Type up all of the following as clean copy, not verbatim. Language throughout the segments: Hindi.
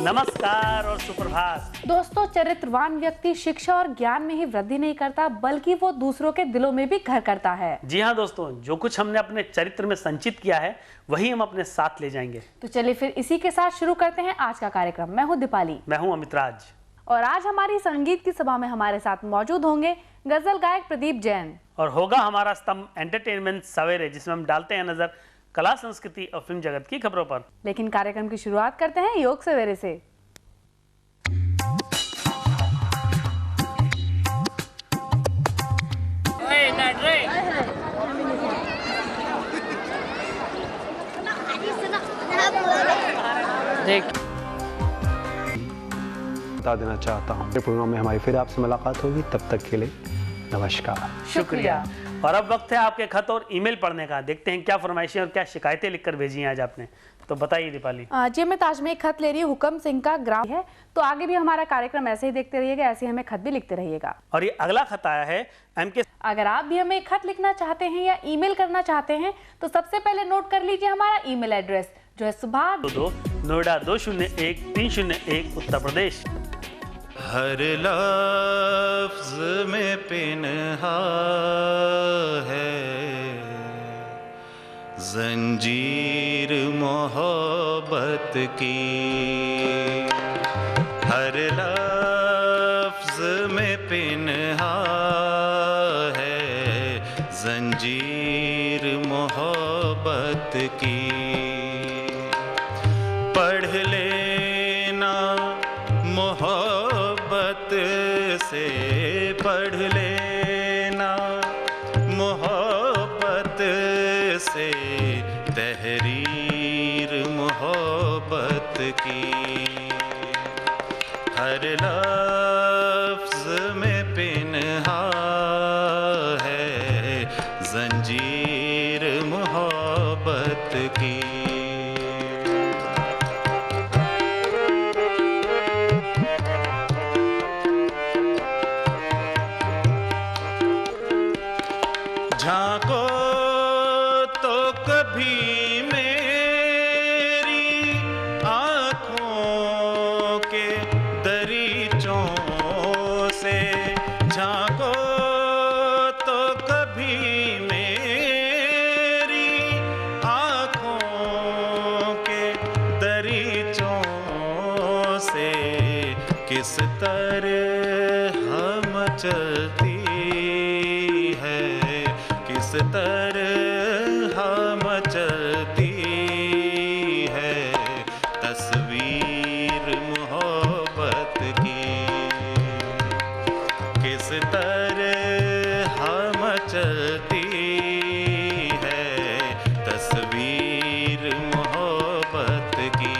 नमस्कार और सुप्रभात। दोस्तों, चरित्रवान व्यक्ति शिक्षा और ज्ञान में ही वृद्धि नहीं करता बल्कि वो दूसरों के दिलों में भी घर करता है। जी हाँ दोस्तों, जो कुछ हमने अपने चरित्र में संचित किया है वही हम अपने साथ ले जाएंगे। तो चलिए फिर इसी के साथ शुरू करते हैं आज का कार्यक्रम। मैं हूँ दीपाली। मैं हूँ अमितराज। और आज हमारी संगीत की सभा में हमारे साथ मौजूद होंगे गजल गायक प्रदीप जैन। और होगा हमारा स्तंभ एंटरटेनमेंट सवेरे, जिसमें हम डालते हैं नजर कला, संस्कृति और फिल्म जगत की खबरों पर। लेकिन कार्यक्रम की शुरुआत करते हैं योग सवेरे से। बता देना चाहता हूँ प्रोग्राम में हमारी फिर आपसे मुलाकात होगी। तब तक के लिए नमस्कार। शुक्रिया। और अब वक्त है आपके खत और ईमेल पढ़ने का। देखते हैं क्या फरमाइशें और क्या शिकायतें लिखकर भेजी हैं आज आपने। तो बताइए दीपाली। जी, मैं ताज में एक खत ले रही हूँ। हुक्म सिंह का ग्राम है। तो आगे भी हमारा कार्यक्रम ऐसे ही देखते रहिएगा, ऐसे ही हमें खत भी लिखते रहिएगा। और ये अगला खत आया है MK। अगर आप भी हमें खत लिखना चाहते हैं या ईमेल करना चाहते हैं तो सबसे पहले नोट कर लीजिए हमारा ईमेल एड्रेस, जो है सुभाष नोएडा 201301 उत्तर प्रदेश। हर लफ्ज में पिन्हा है जंजीर मोहब्बत की, हर लफ्ज में पिन्हा है जंजीर मोहब्बत की। पढ़ लेना मोहब्बत से, पढ़ लेना मोहब्बत से तहरीर मोहब्बत की। हर लफ्ज में पिन्हा है जंजीर मोहब्बत की। झांको तो कभी मेरी आँखों के दरीचों से, झांको तो कभी मेरी आँखों के दरीचों से, किस तरह हम चलती किस तरह हम चलती है तस्वीर मोहब्बत की। किस तरह हम चलती है तस्वीर मोहब्बत की।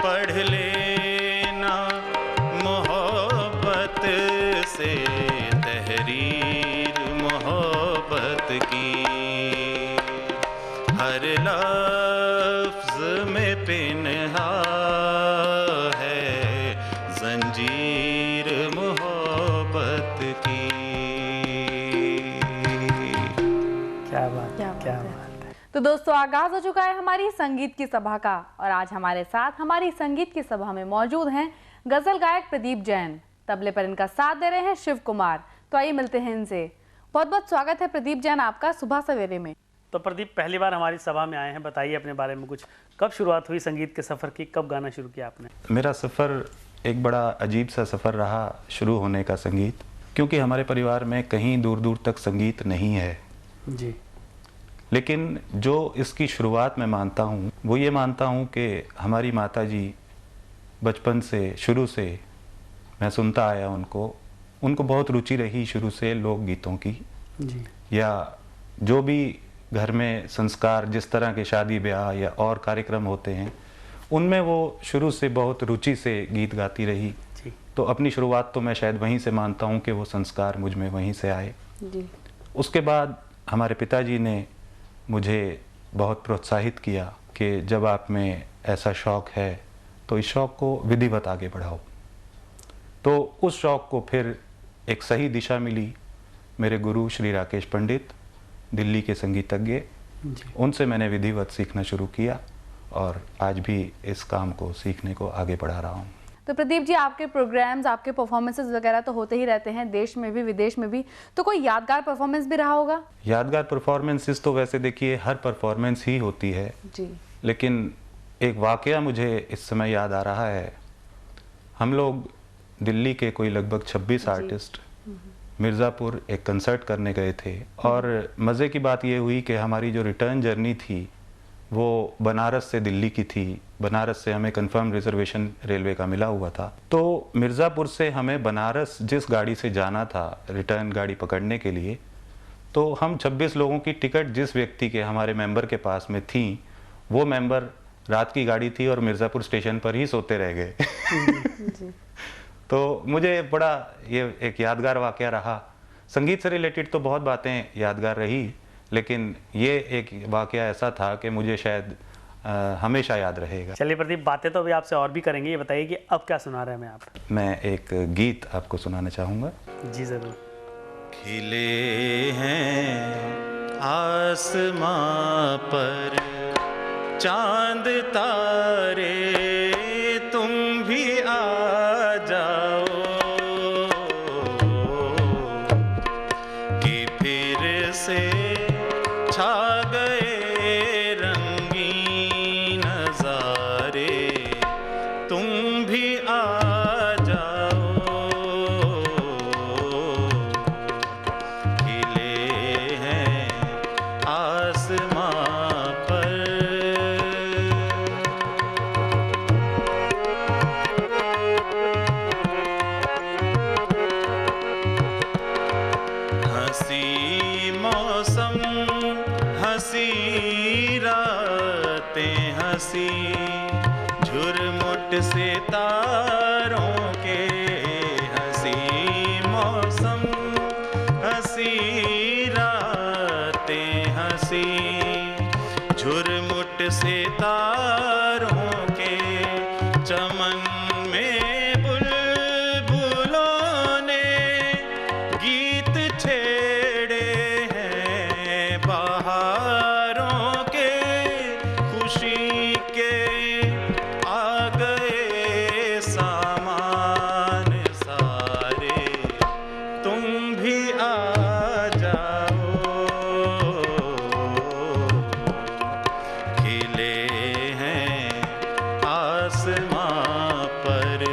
पढ़ लेना मोहब्बत से तहरीर मोहब्बत की। हर लफ्ज में पिन्हा है जंजीर मोहब्बत की। क्या बात क्या बात है। तो दोस्तों, आगाज हो चुका है हमारी संगीत की सभा का और आज हमारे साथ हमारी संगीत की सभा में मौजूद हैं गजल गायक प्रदीप जैन। तबले पर इनका साथ दे रहे हैं शिव कुमार। तो आइए मिलते हैं इनसे। बहुत बहुत स्वागत है प्रदीप जैन आपका सुबह सवेरे में। तो प्रदीप, पहली बार हमारी सभा में आए हैं, बताइए अपने बारे में कुछ। कब शुरुआत हुई संगीत के सफ़र की, कब गाना शुरू किया आपने? मेरा सफ़र एक बड़ा अजीब सा सफ़र रहा शुरू होने का संगीत, क्योंकि हमारे परिवार में कहीं दूर दूर तक संगीत नहीं है जी। लेकिन जो इसकी शुरुआत मैं मानता हूँ वो ये मानता हूँ कि हमारी माता जी बचपन से, शुरू से मैं सुनता आया उनको बहुत रुचि रही शुरू से लोकगीतों की जी। या जो भी घर में संस्कार, जिस तरह के शादी ब्याह या और कार्यक्रम होते हैं उनमें वो शुरू से बहुत रुचि से गीत गाती रही जी। तो अपनी शुरुआत तो मैं शायद वहीं से मानता हूँ कि वो संस्कार मुझ में वहीं से आए जी। उसके बाद हमारे पिताजी ने मुझे बहुत प्रोत्साहित किया कि जब आप में ऐसा शौक़ है तो इस शौक़ को विधिवत आगे बढ़ाओ। तो उस शौक़ को फिर एक सही दिशा मिली। मेरे गुरु श्री राकेश पंडित, दिल्ली के संगीतज्ञ, उनसे मैंने विधिवत सीखना शुरू किया और आज भी इस काम को सीखने को आगे बढ़ा रहा हूँ। तो प्रदीप जी, आपके प्रोग्राम्स, आपके परफॉर्मेंसेस वगैरह तो होते ही रहते हैं, देश में भी विदेश में भी, तो कोई यादगार परफॉर्मेंस भी रहा होगा? यादगार परफॉर्मेंसेस तो वैसे देखिए हर परफॉर्मेंस ही होती है जी। लेकिन एक वाकया मुझे इस समय याद आ रहा है। हम लोग दिल्ली के कोई लगभग 26 आर्टिस्ट मिर्ज़ापुर एक कंसर्ट करने गए थे और मज़े की बात ये हुई कि हमारी जो रिटर्न जर्नी थी वो बनारस से दिल्ली की थी। बनारस से हमें कंफर्म रिजर्वेशन रेलवे का मिला हुआ था, तो मिर्ज़ापुर से हमें बनारस जिस गाड़ी से जाना था रिटर्न गाड़ी पकड़ने के लिए, तो हम 26 लोगों की टिकट जिस व्यक्ति के हमारे मेंबर के पास में थी, वो मेंबर रात की गाड़ी थी और मिर्ज़ापुर स्टेशन पर ही सोते रह गए। तो मुझे बड़ा ये एक यादगार वाकया रहा। संगीत से रिलेटेड तो बहुत बातें यादगार रही, लेकिन ये एक वाकया ऐसा था कि मुझे शायद हमेशा याद रहेगा। चलिए प्रदीप, बातें तो अभी आपसे और भी करेंगे, ये बताइए कि अब क्या सुना रहे हैं आप? मैं एक गीत आपको सुनाना चाहूँगा। जी ज़रूर। खिले हैं आसमां पर चांद तारे, तुम भी आ जाओ कि फिर से छा गए रंगीन नज़ारे, तुम भी आ जाओ। खिले हैं आसमां पर। हंसी मौसम, हंसी रातें, हंसी झुरमुट सितारों के, हंसी मौसम, हंसी रातें, हंसी झुरमुट सितारों के, चमन में बुलबुलों ने गीत छेड़े हैं बहारों के, खुशी के आ गए सामान सारे, तुम भी आ जाओ। खिले हैं आसमां पर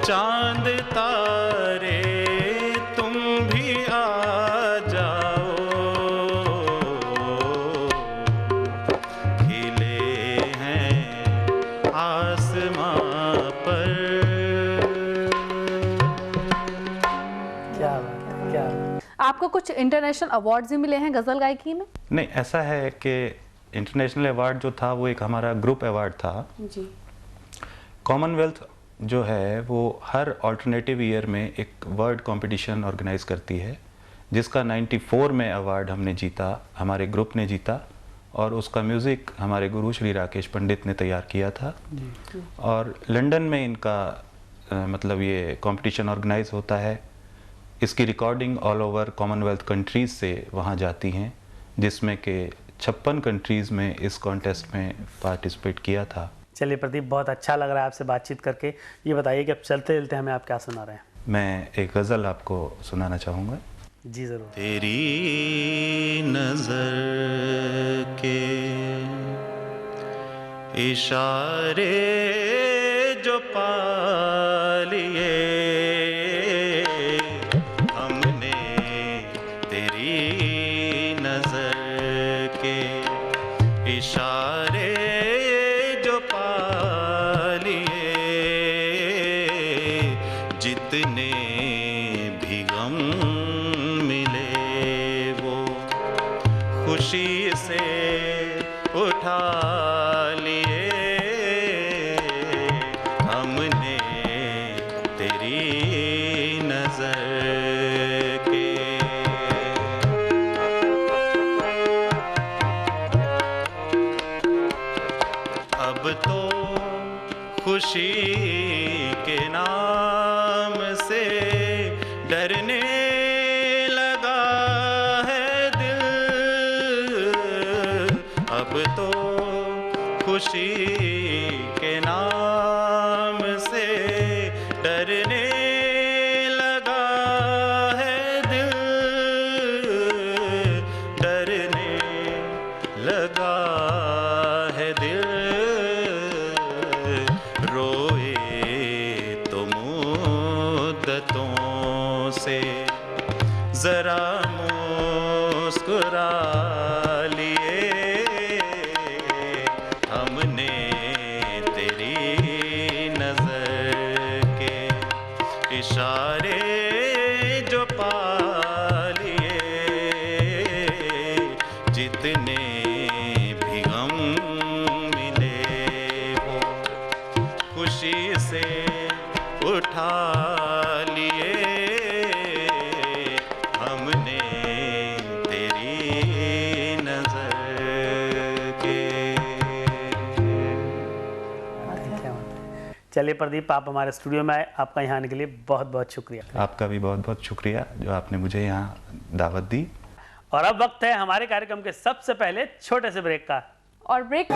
चांद तारे, तुम भी आ जाओ। खिले हैं आसमां पर। क्या बात है, क्या बात है। आपको कुछ इंटरनेशनल अवार्ड्स भी मिले हैं गज़ल गायकी में? नहीं, ऐसा है कि इंटरनेशनल अवार्ड जो था वो एक हमारा ग्रुप अवार्ड था। जी। कॉमनवेल्थ जो है वो हर ऑल्टरनेटिव ईयर में एक वर्ड कंपटीशन ऑर्गेनाइज करती है, जिसका 94 में अवार्ड हमने जीता, हमारे ग्रुप ने जीता, और उसका म्यूज़िक हमारे गुरु श्री राकेश पंडित ने तैयार किया था। और लंदन में इनका मतलब ये कंपटीशन ऑर्गेनाइज होता है। इसकी recording all over Commonwealth countries से वहाँ जाती हैं, जिसमें कि 56 कंट्रीज़ में इस कॉन्टेस्ट में पार्टिसिपेट किया था। चलिए प्रदीप, बहुत अच्छा लग रहा है आपसे बातचीत करके। ये बताइए कि अब चलते चलते हमें आप क्या सुना रहे हैं? मैं एक गज़ल आपको सुनाना चाहूँगा। जी ज़रूर। तेरी नजर के इशारे जो पा लिए हमने, तेरी नजर के इशारे जो पा लिए, जितने भी गम मिले वो खुशी से उठा लिए हमने, तेरी नजर के। अब तो खुशी के नाम से डरने लगा है दिल, अब तो खुशी के नाम से डरने लगा है दिल, डरने लगा है दिल, रोए तो मुद्दतों से जरा मुस्कुरा लिए हमने तेरी नजर के इशारे जो पा लिए, जितने भी गम मिले वो खुशी से उठा लिए हमने तेरी नजर के। चलिए प्रदीप, आप हमारे स्टूडियो में आए, आपका यहाँ आने के लिए बहुत बहुत शुक्रिया। आपका भी बहुत बहुत शुक्रिया जो आपने मुझे यहाँ दावत दी। और अब वक्त है हमारे कार्यक्रम के सबसे पहले छोटे से ब्रेक का। और ब्रेक